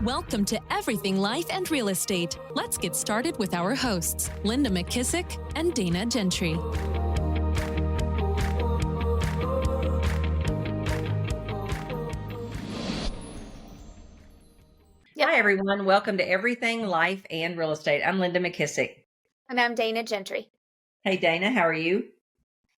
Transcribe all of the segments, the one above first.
Welcome to Everything Life and Real Estate. Let's get started with our hosts, Linda McKissack and Dana Gentry. Hi, everyone. Welcome to Everything Life and Real Estate. I'm Linda McKissack. And I'm Dana Gentry. Hey, Dana, how are you?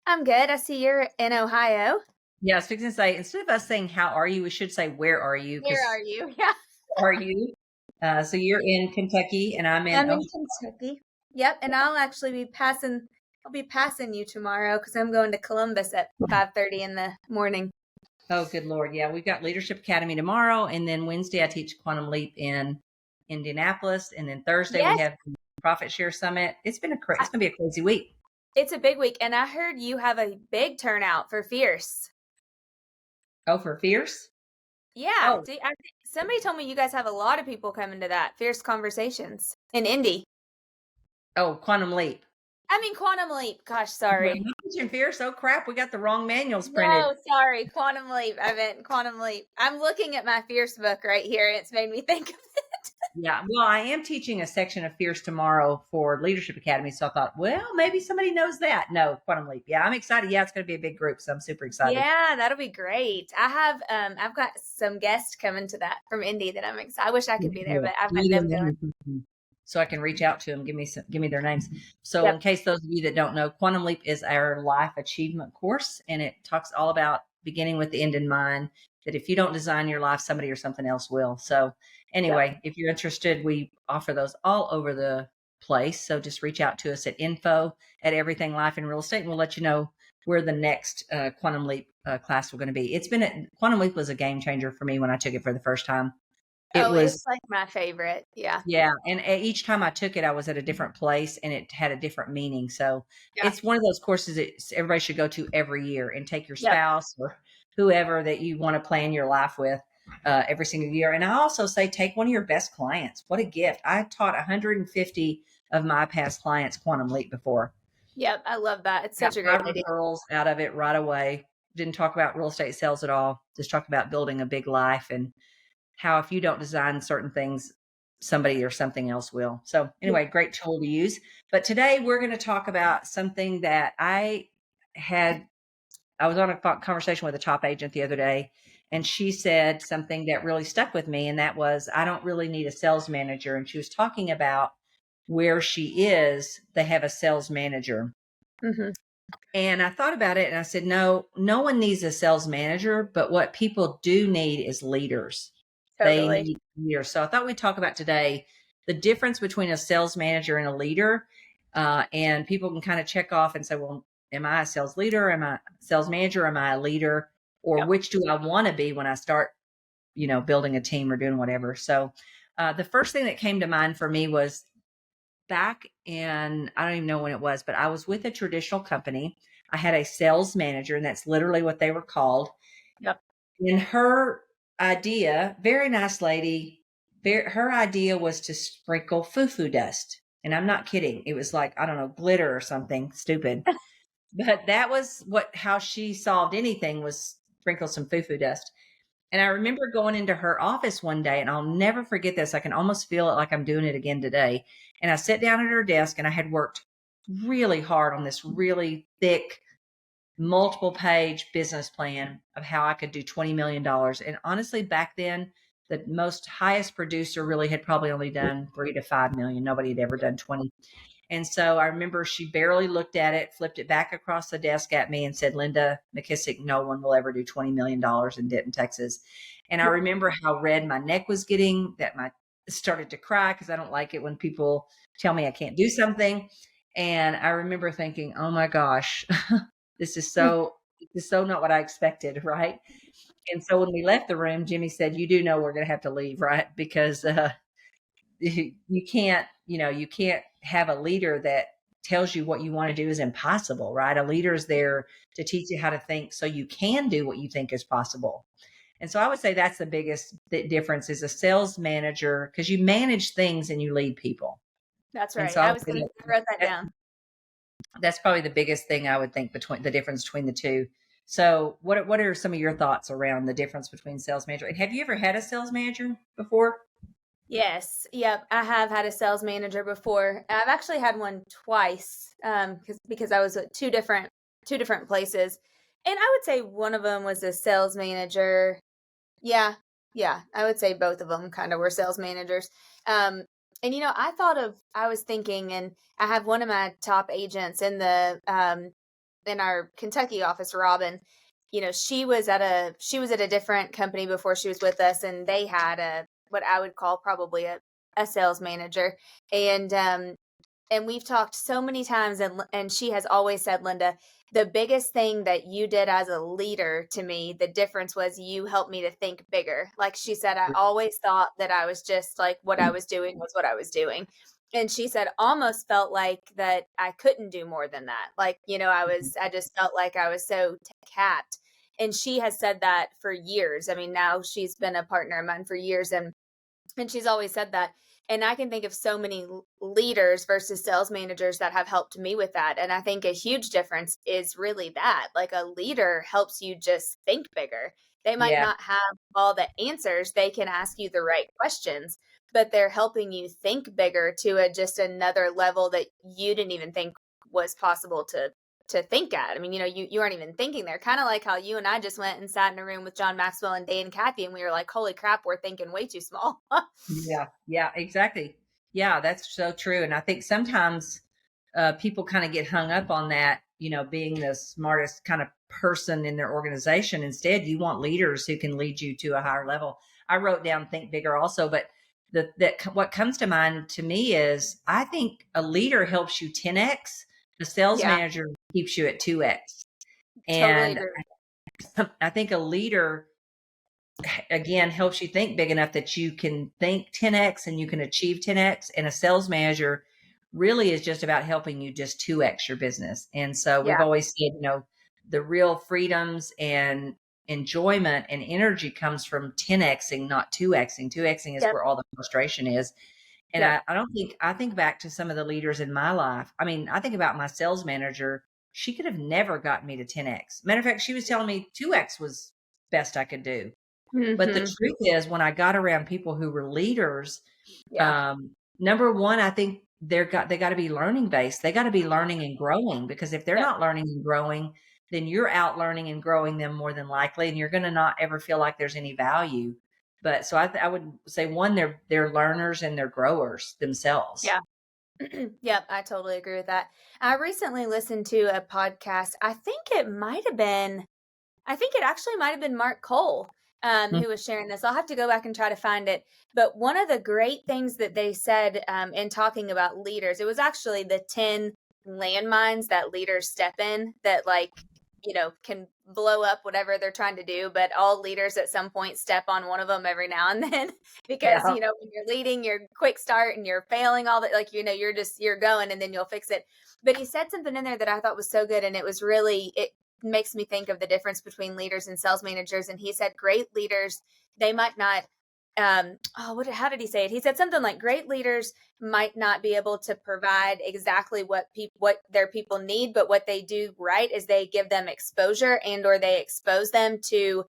I'm good. I see you're in Ohio. Yeah, I was fixing to say, instead of us saying, how are you, we should say, where are you? Where are you? Yeah. Are you? So you're in Kentucky and I'm in Kentucky. Yep. And I'll be passing you tomorrow because I'm going to Columbus at 5:30 in the morning. Oh, good Lord. Yeah, we've got Leadership Academy tomorrow. And then Wednesday, I teach Quantum Leap in Indianapolis. And then Thursday, we have the Profit Share Summit. It's going to be a crazy week. It's a big week. And I heard you have a big turnout for Fierce. Oh, for Fierce? Yeah. Oh. Somebody told me you guys have a lot of people coming to that Fierce Conversations in Indy. Oh, Quantum Leap. Quantum Leap. Gosh, sorry. Fierce. Oh, crap. We got the wrong manuals printed. No, sorry. Quantum Leap. I meant Quantum Leap. I'm looking at my Fierce book right here, and it's made me think of it. Yeah. Well, I am teaching a section of Fierce tomorrow for Leadership Academy. So I thought, well, maybe somebody knows that. No, Quantum Leap. Yeah, I'm excited. Yeah, it's going to be a big group. So I'm super excited. Yeah, that'll be great. I've got some guests coming to that from Indy that I'm excited. I wish I could be there, but I've got them going. So I can reach out to them, give me their names. So in case those of you that don't know, Quantum Leap is our life achievement course, and it talks all about beginning with the end in mind, that if you don't design your life, somebody or something else will. So anyway, if you're interested, we offer those all over the place. So just reach out to us at info@Everything Life and Real Estate, and we'll let you know where the next Quantum Leap class we're going to be. Quantum Leap was a game changer for me when I took it for the first time. It's like my favorite. Yeah. Yeah. And each time I took it, I was at a different place and it had a different meaning. So it's one of those courses that everybody should go to every year and take your spouse or whoever that you want to plan your life with every single year. And I also say, take one of your best clients. What a gift. I taught 150 of my past clients Quantum Leap before. Yep. I love that. It's such a great idea. Referrals out of it right away. Didn't talk about real estate sales at all. Just talked about building a big life and how if you don't design certain things, somebody or something else will. So anyway, great tool to use. But today we're going to talk about something that I was on a conversation with a top agent the other day, and she said something that really stuck with me. And that was, I don't really need a sales manager. And she was talking about where she is, they have a sales manager. Mm-hmm. And I thought about it and I said, no one needs a sales manager, but what people do need is leaders. Totally. They need leaders. So I thought we'd talk about today the difference between a sales manager and a leader. And people can kind of check off and say, well, am I a sales leader? Am I a sales manager? Am I a leader? Or which do I want to be when I start, building a team or doing whatever? So the first thing that came to mind for me was back in, I don't even know when it was, but I was with a traditional company. I had a sales manager, and that's literally what they were called. Yep. And her idea, very nice lady, her idea was to sprinkle foo-foo dust. And I'm not kidding. It was like, I don't know, glitter or something stupid. But that was how she solved anything, was sprinkle some foo-foo dust. And I remember going into her office one day, and I'll never forget this. I can almost feel it like I'm doing it again today. And I sat down at her desk, and I had worked really hard on this really thick, multiple page business plan of how I could do $20 million. And honestly, back then, the most highest producer really had probably only done 3 to 5 million. Nobody had ever done 20. And so I remember she barely looked at it, flipped it back across the desk at me and said, Linda McKissack, no one will ever do $20 million in Denton, Texas. And I remember how red my neck was getting, that I started to cry because I don't like it when people tell me I can't do something. And I remember thinking, oh my gosh, this is so not what I expected, right? And so when we left the room, Jimmy said, you do know we're going to have to leave, right? Because you can't have a leader that tells you what you want to do is impossible, right? A leader is there to teach you how to think so you can do what you think is possible. And so I would say that's the biggest difference, is a sales manager, because you manage things and you lead people. That's right. So I wrote that down. That's probably the biggest thing I would think between the difference between the two. So what are some of your thoughts around the difference between sales manager? And have you ever had a sales manager before? Yes. Yep. I have had a sales manager before. I've actually had one twice, because I was at two different places. And I would say one of them was a sales manager. Yeah. Yeah. I would say both of them kind of were sales managers. Um, and I was thinking, and I have one of my top agents in our Kentucky office, Robin. She was at a different company before she was with us, and they had what I would call probably a sales manager. And we've talked so many times, and she has always said, Linda, the biggest thing that you did as a leader to me, the difference was you helped me to think bigger. Like she said, I always thought that I was just like what I was doing was what I was doing. And she said, almost felt like that I couldn't do more than that. Like, I just felt like I was so capped. And she has said that for years. I mean, now she's been a partner of mine for years. And she's always said that. And I can think of so many leaders versus sales managers that have helped me with that. And I think a huge difference is really that. Like a leader helps you just think bigger. They might Yeah. not have all the answers. They can ask you the right questions, but they're helping you think bigger to just another level that you didn't even think was possible to think at. I mean, you aren't even thinking there. Kind of like how you and I just went and sat in a room with John Maxwell and Dane and Kathy, and we were like, holy crap, we're thinking way too small. Yeah. Yeah, exactly. Yeah, that's so true. And I think sometimes people kind of get hung up on that, being the smartest kind of person in their organization. Instead, you want leaders who can lead you to a higher level. I wrote down think bigger also, but what comes to mind to me is I think a leader helps you 10x, the sales Yeah, manager keeps you at 2x. totally And agree. I think a leader again helps you think big enough that you can think 10x and you can achieve 10x, and a sales manager really is just about helping you just 2x your business. And so we've Yeah, always said, the real freedoms and enjoyment and energy comes from 10xing, not 2xing. 2xing is yep, where all the frustration is. And yep, I think back to some of the leaders in my life. I mean, I think about my sales manager. She could have never gotten me to 10x. Matter of fact, she was telling me 2x was best I could do. But the hmm truth is, when I got around people who were leaders, yeah, number one, I think they got to be learning based. They got to be learning and growing, because if they're yep, not learning and growing, then you're out learning and growing them more than likely, and you're going to not ever feel like there's any value. But so I would say one, they're learners and they're growers themselves. yeah. Yep, I totally agree with that. I recently listened to a podcast. I think it actually might have been Mark Cole, Mm. who was sharing this. I'll have to go back and try to find it. But one of the great things that they said, in talking about leaders, it was actually the 10 landmines that leaders step in that, like, can blow up whatever they're trying to do. But all leaders at some point step on one of them every now and then because, Yeah, when you're leading, you're quick start and you're failing all that. Like, you're going and then you'll fix it. But he said something in there that I thought was so good. And it makes me think of the difference between leaders and sales managers. And he said, great leaders, they might not, how did he say it? He said something like, great leaders might not be able to provide exactly what their people need, but what they do right is they give them exposure or they expose them to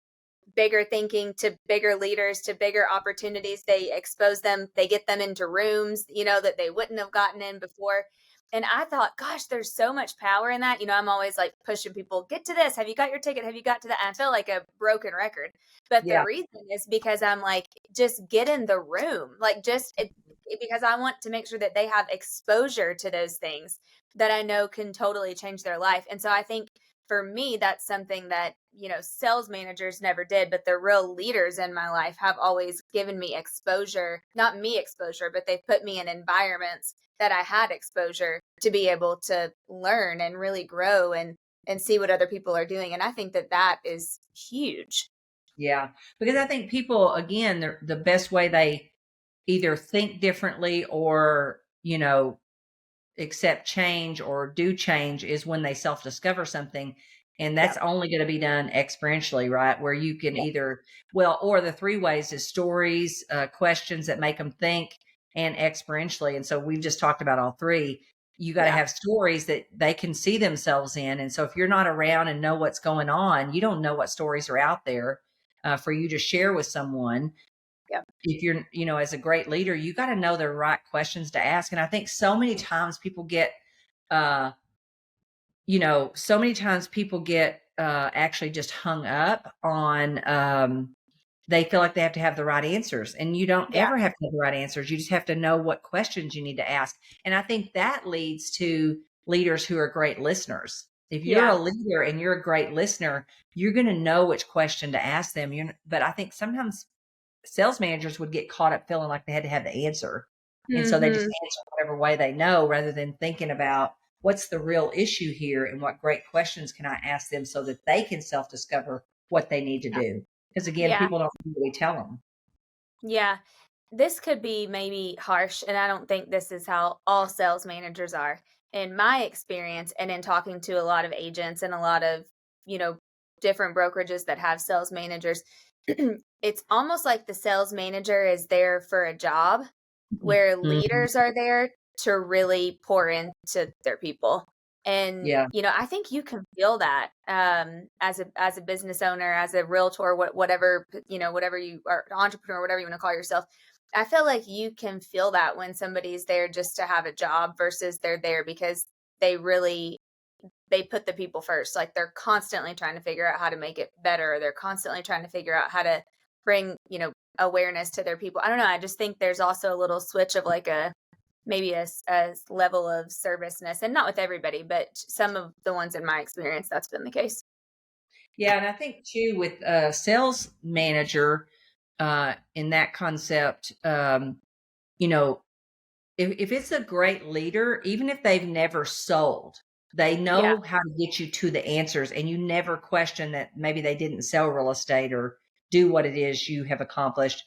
bigger thinking, to bigger leaders, to bigger opportunities. They expose them, they get them into rooms, that they wouldn't have gotten in before. And I thought, gosh, there's so much power in that. I'm always like pushing people, get to this. Have you got your ticket? Have you got to that? I feel like a broken record. But the yeah, reason is because I'm like, just get in the room. Like, because I want to make sure that they have exposure to those things that I know can totally change their life. And so I think for me, that's something that, sales managers never did, but the real leaders in my life have always given me exposure, not me exposure, but they've put me in environments that I had exposure to be able to learn and really grow and see what other people are doing. And I think that is huge. yeah. Because I think people, again, the best way they either think differently or, accept change or do change is when they self-discover something. And that's Yep. only going to be done experientially, right? Where you can Yep. either, well, or the three ways is stories, questions that make them think, and experientially. And so we've just talked about all three. You got to Yeah. have stories that they can see themselves in. And so if you're not around and know what's going on, you don't know what stories are out there for you to share with someone. Yep. if you're, as a great leader, you got to know the right questions to ask. And I think so many times people get, actually just hung up on, they feel like they have to have the right answers, and you don't Yeah. ever have to have the right answers. You just have to know what questions you need to ask. And I think that leads to leaders who are great listeners. If you're a leader and you're a great listener, you're going to know which question to ask them. But I think sometimes sales managers would get caught up feeling like they had to have the answer. And so they just answer whatever way they know, rather than thinking about what's the real issue here and what great questions can I ask them so that they can self-discover what they need to do. Because again, people don't really tell them. Yeah. This could be maybe harsh, and I don't think this is how all sales managers are. In my experience, and in talking to a lot of agents and a lot of, different brokerages that have sales managers, it's almost like the sales manager is there for a job, where leaders are there to really pour into their people. And, I think you can feel that as a business owner, as a realtor, whatever you are, entrepreneur, whatever you want to call yourself. I feel like you can feel that when somebody's there just to have a job versus they're there because they put the people first. Like, they're constantly trying to figure out how to make it better. They're constantly trying to figure out how to bring, awareness to their people. I don't know. I just think there's also a little switch of like maybe a level of serviceness, and not with everybody, but some of the ones in my experience, that's been the case. Yeah. And I think too, with a sales manager, in that concept, if it's a great leader, even if they've never sold, they know how to get you to the answers, and you never question that maybe they didn't sell real estate or do what it is you have accomplished.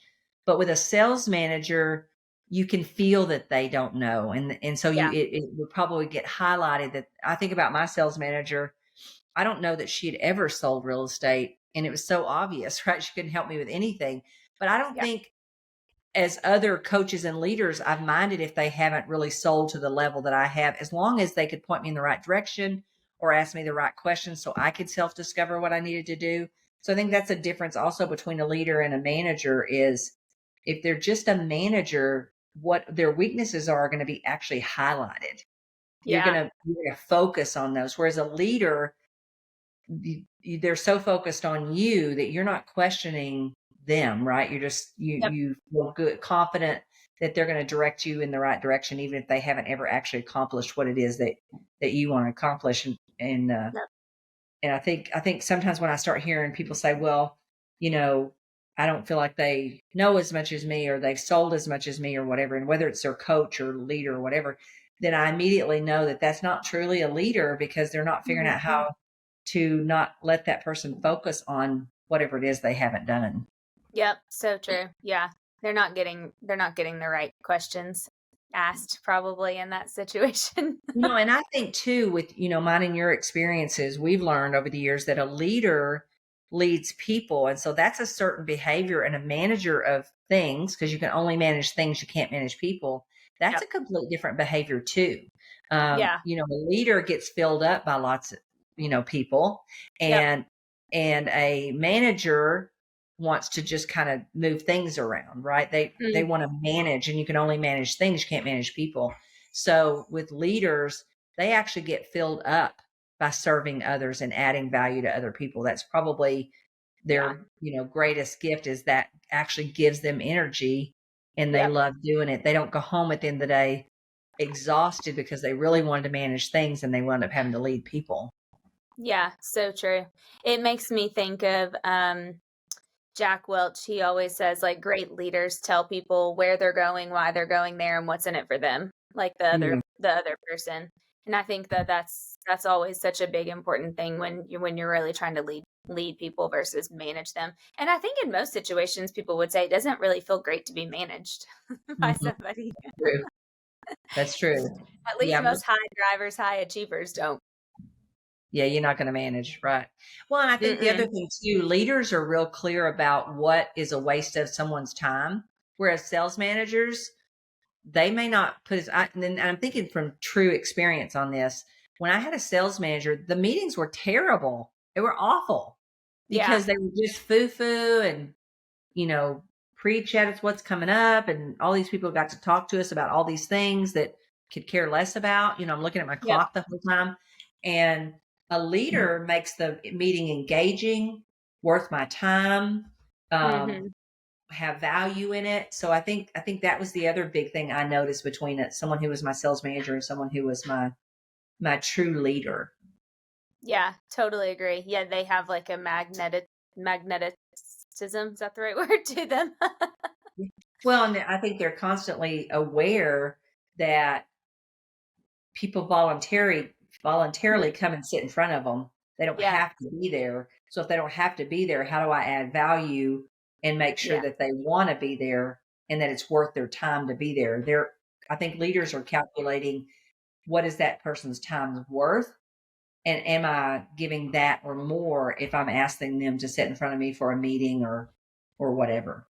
But with a sales manager, you can feel that they don't know. And so it would probably get highlighted. That I think about my sales manager, I don't know that she had ever sold real estate, and it was so obvious, right? She couldn't help me with anything. But I don't think, as other coaches and leaders, I've minded if they haven't really sold to the level that I have, as long as they could point me in the right direction or ask me the right questions so I could self-discover what I needed to do. So I think that's a difference also between a leader and a manager, is if they're just a manager, what their weaknesses are going to be actually highlighted. You're going to focus on those. Whereas a leader, they're so focused on you that you're not questioning them, right? You're just, you feel good, confident that they're going to direct you in the right direction, even if they haven't ever actually accomplished what it is that you want to accomplish. And I think sometimes when I start hearing people say, well, I don't feel like they know as much as me, or they've sold as much as me, or whatever, and whether it's their coach or leader or whatever, then I immediately know that that's not truly a leader, because they're not figuring out how to not let that person focus on whatever it is they haven't done. Yep. So true. Yeah. They're not getting the right questions asked probably in that situation. And I think too, with, mine and your experiences, we've learned over the years that a leader leads people. And so that's a certain behavior, and a manager of things, because you can only manage things, you can't manage people. That's a completely different behavior too. A leader gets filled up by lots of, people, and a manager wants to just kind of move things around, right? They want to manage, and you can only manage things, you can't manage people. So with leaders, they actually get filled up by serving others and adding value to other people. That's probably their, greatest gift, is that actually gives them energy, and they love doing it. They don't go home at the end of the day exhausted because they really wanted to manage things, and they wound up having to lead people. Yeah, so true. It makes me think of Jack Welch. He always says, like, great leaders tell people where they're going, why they're going there, and what's in it for them, like the other person. And I think that's always such a big important thing when you're really trying to lead people versus manage them. And I think in most situations, people would say it doesn't really feel great to be managed by somebody. True. That's true. At least most high drivers, high achievers don't. Yeah, you're not going to manage, right? Well, and I think the other thing too, leaders are real clear about what is a waste of someone's time, whereas sales managers, they may not put and I'm thinking from true experience on this. When I had a sales manager, the meetings were terrible. They were awful because they were just foo-foo and, preach at us what's coming up, and all these people got to talk to us about all these things that could care less about. I'm looking at my Yep. clock the whole time. And a leader makes the meeting engaging, worth my time, Mm-hmm. have value in it. So I think that was the other big thing I noticed between it, someone who was my sales manager and someone who was my true leader. Yeah, totally agree. Yeah, they have like a magnetism, is that the right word, to them? Well, and I think they're constantly aware that people voluntarily come and sit in front of them. They don't Yeah, have to be there. So if they don't have to be there, how do I add value and make sure yeah, that they want to be there and that it's worth their time to be there? I think leaders are calculating what is that person's time worth, and am I giving that or more if I'm asking them to sit in front of me for a meeting or whatever.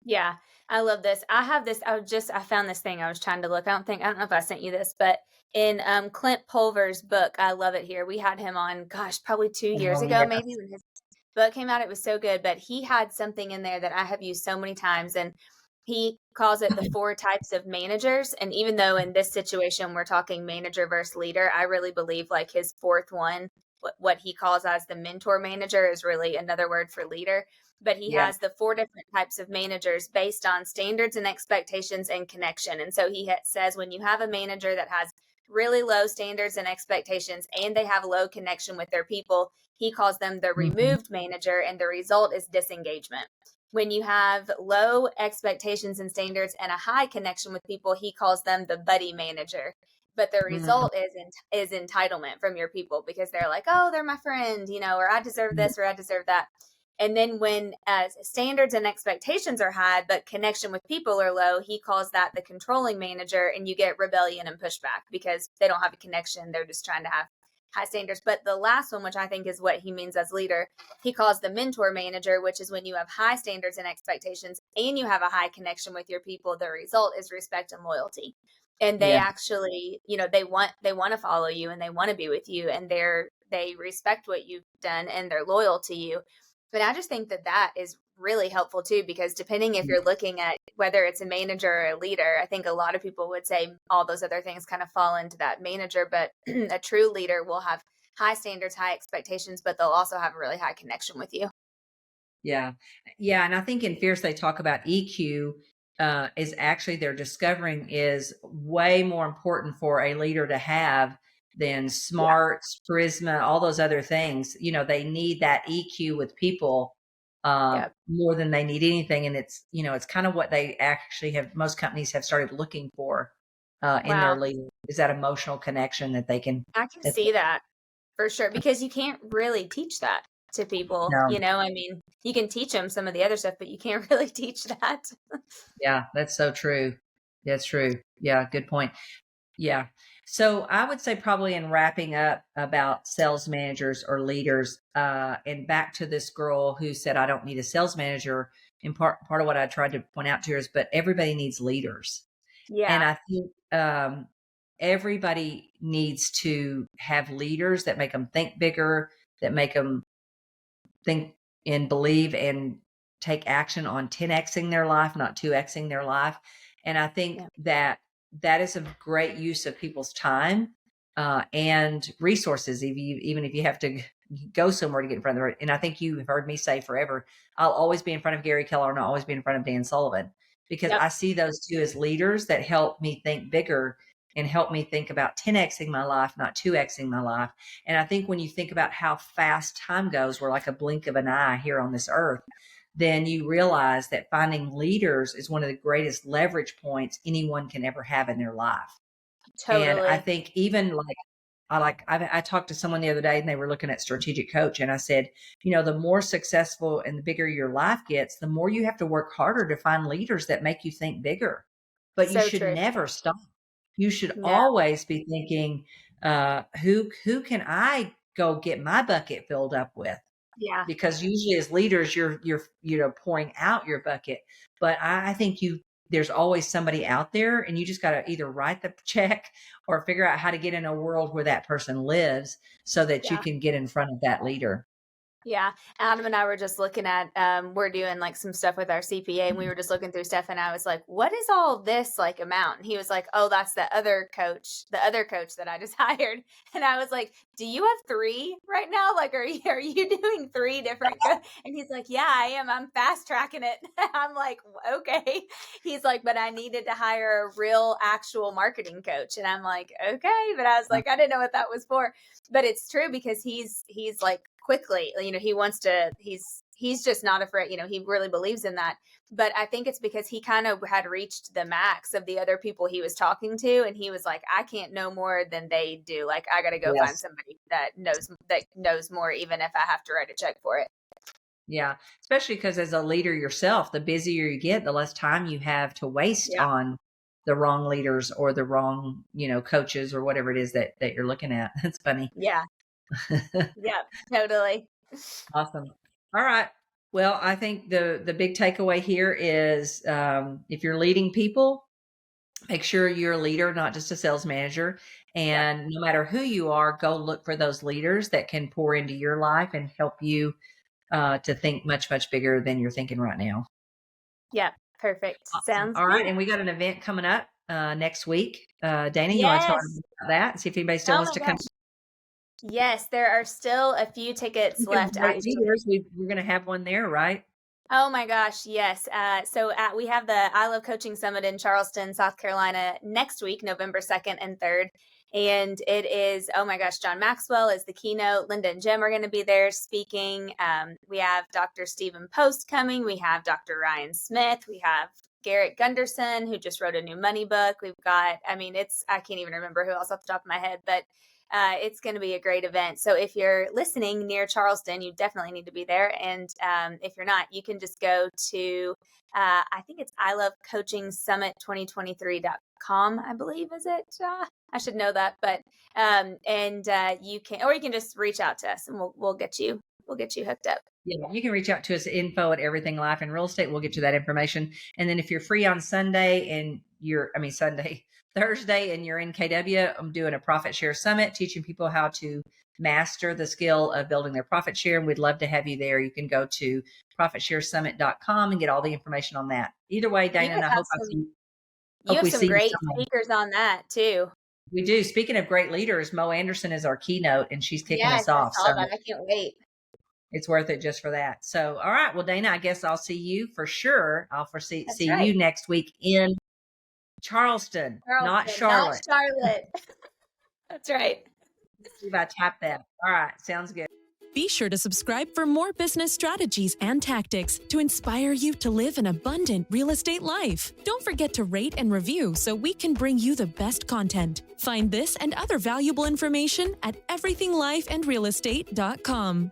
yeah. I love this. I have this. I found this thing I was trying to look. I don't know if I sent you this, but in Clint Pulver's book, I love it here. We had him on, gosh, probably 2 years Oh, ago, yeah. maybe, when his book came out. It was so good, but he had something in there that I have used so many times, and he calls it the 4 types of managers. And even though in this situation we're talking manager versus leader, I really believe like his fourth one, what he calls as the mentor manager, is really another word for leader. But he Yeah. has the 4 different types of managers based on standards and expectations and connection. And so he says when you have a manager that has really low standards and expectations and they have low connection with their people, he calls them the Mhm. removed manager, and the result is disengagement. When you have low expectations and standards and a high connection with people, he calls them the buddy manager. But the Mhm. result is entitlement from your people, because they're like, oh, they're my friend, or I deserve this or I deserve that. And then when standards and expectations are high, but connection with people are low, he calls that the controlling manager, and you get rebellion and pushback because they don't have a connection. They're just trying to have high standards. But the last one, which I think is what he means as leader, he calls the mentor manager, which is when you have high standards and expectations and you have a high connection with your people. The result is respect and loyalty. And they Yeah. actually, they want to follow you and they want to be with you, and they respect what you've done and they're loyal to you. But I just think that is really helpful too, because depending if you're looking at whether it's a manager or a leader, I think a lot of people would say all those other things kind of fall into that manager, but a true leader will have high standards, high expectations, but they'll also have a really high connection with you. Yeah. Yeah. And I think in Fierce, they talk about EQ is actually they're discovering is way more important for a leader to have than Yeah. smarts, charisma, all those other things. They need that EQ with people Yeah. more than they need anything. And it's kind of what they actually most companies have started looking for in their Wow. leaders, is that emotional connection that they can, I can that, see that for sure, because you can't really teach that to people. no, I mean, you can teach them some of the other stuff, but you can't really teach that. yeah, that's so true. That's true. Yeah. Good point. Yeah. So I would say probably in wrapping up about sales managers or leaders, and back to this girl who said, I don't need a sales manager. And part of what I tried to point out to her is, but everybody needs leaders. And Yeah. I think, everybody needs to have leaders that make them think bigger, that make them think and believe and take action on 10xing their life, not 2xing their life. And I think Yeah. that is a great use of people's time and resources. Even if you have to go somewhere to get in front of them. And I think you've heard me say forever, I'll always be in front of Gary Keller and I'll always be in front of Dan Sullivan, because Yep. I see those two as leaders that help me think bigger and help me think about 10xing my life, not 2xing my life. And I think when you think about how fast time goes, we're like a blink of an eye here on this earth, then you realize that finding leaders is one of the greatest leverage points anyone can ever have in their life. And I Totally. think even I talked to someone the other day and they were looking at strategic coach, and I said, the more successful and the bigger your life gets, the more you have to work harder to find leaders that make you think bigger. But you So should true. never stop. You should No. always be thinking, who can I go get my bucket filled up with? Yeah. Because usually as leaders, you're pouring out your bucket. But I think there's always somebody out there, and you just got to either write the check or figure out how to get in a world where that person lives so that you Yeah. can get in front of that leader. Yeah. Adam and I were just looking at, we're doing like some stuff with our CPA, and we were just looking through stuff, and I was like, what is all this like amount? And he was like, oh, that's the other coach that I just hired. And I was like, do you have 3 right now? Like, are you doing 3 different? And he's like, yeah, I am. I'm fast tracking it. I'm like, okay. He's like, but I needed to hire a real actual marketing coach. And I'm like, okay. But I was like, I didn't know what that was for. But it's true, because he's like, quickly, he wants to, he's just not afraid, he really believes in that. But I think it's because he kind of had reached the max of the other people he was talking to, and he was like, I can't know more than they do. Like, I got to go find somebody that knows more, even if I have to write a check for it. Yeah, especially because as a leader yourself, the busier you get, the less time you have to waste on the wrong leaders or the wrong, coaches or whatever it is that you're looking at. That's funny. Yeah. Yeah, totally. Awesome. All right. Well, I think the big takeaway here is, if you're leading people, make sure you're a leader, not just a sales manager. And no matter who you are, go look for those leaders that can pour into your life and help you to think much, much bigger than you're thinking right now. Yeah, perfect. Awesome. Sounds all good. right. And we got an event coming up next week. Dana, you want to talk about that and see if anybody still wants to come? Yes, there are still a few tickets left. We're going to have one there, right? Oh my gosh, yes. So we have the I Love Coaching Summit in Charleston, South Carolina next week, November 2nd and 3rd. And it is, oh my gosh, John Maxwell is the keynote. Linda and Jim are going to be there speaking. We have Dr. Stephen Post coming. We have Dr. Ryan Smith. We have Garrett Gunderson, who just wrote a new money book. We've got, I can't even remember who else off the top of my head, but it's going to be a great event. So if you're listening near Charleston, you definitely need to be there. And if you're not, you can just go to, I think it's ilovecoachingsummit2023.com, I believe, is it? I should know that, but you can just reach out to us, and we'll get you hooked up. Yeah, you can reach out to us at info@Everything Life and Real Estate. We'll get you that information. And then if you're free on Thursday, and you're in KW, I'm doing a profit share summit, teaching people how to master the skill of building their profit share. And we'd love to have you there. You can go to profitsharesummit.com and get all the information on that. Either way, Dana, and I hope you have some great speakers on that too. We do. Speaking of great leaders, Mo Anderson is our keynote, and she's kicking us off. So I can't wait. It's worth it just for that. So, all right. Well, Dana, I guess I'll see you for sure. I'll see you next week in Charleston, not Charlotte. Not Charlotte. That's right. See if I tap that. All right. Sounds good. Be sure to subscribe for more business strategies and tactics to inspire you to live an abundant real estate life. Don't forget to rate and review so we can bring you the best content. Find this and other valuable information at everythinglifeandrealestate.com.